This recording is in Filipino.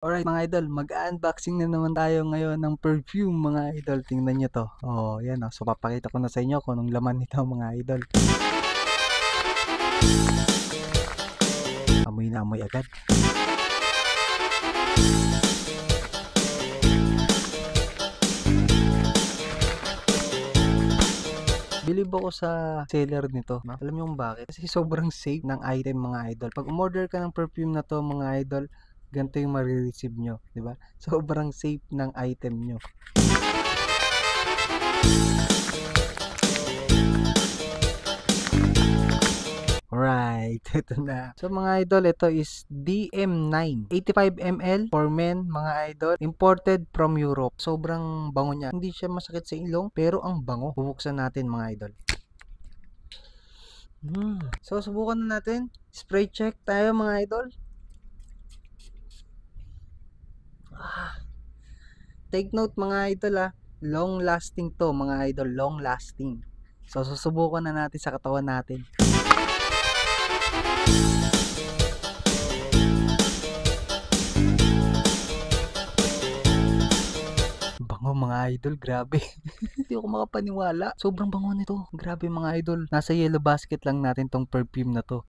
Alright mga idol, mag-unboxing na naman tayo ngayon ng perfume mga idol. Tingnan nyo to. Oh, yan oh. So papakita ko na sa inyo kung anong laman nito mga idol. Amoy na amoy agad. Bilib ako sa seller nito. No? Alam niyo kung bakit? Kasi sobrang safe ng item mga idol. Pag umorder ka ng perfume na to mga idol, ganito yung marireceive nyo. Diba? Sobrang safe ng item nyo. Right, ito na. So mga idol, ito is DM9. 85 ml for men mga idol. Imported from Europe. Sobrang bango niya. Hindi siya masakit sa ilong, pero ang bango. Bubuksan natin mga idol. So subukan na natin. Spray check tayo mga idol. Take note mga idol long lasting to mga idol. Long lasting. So susubukan na natin sa katawan natin. Bango mga idol, grabe. Hindi ako makapaniwala. Sobrang bango nito. Grabe mga idol. Nasa yellow basket lang natin tong perfume na to.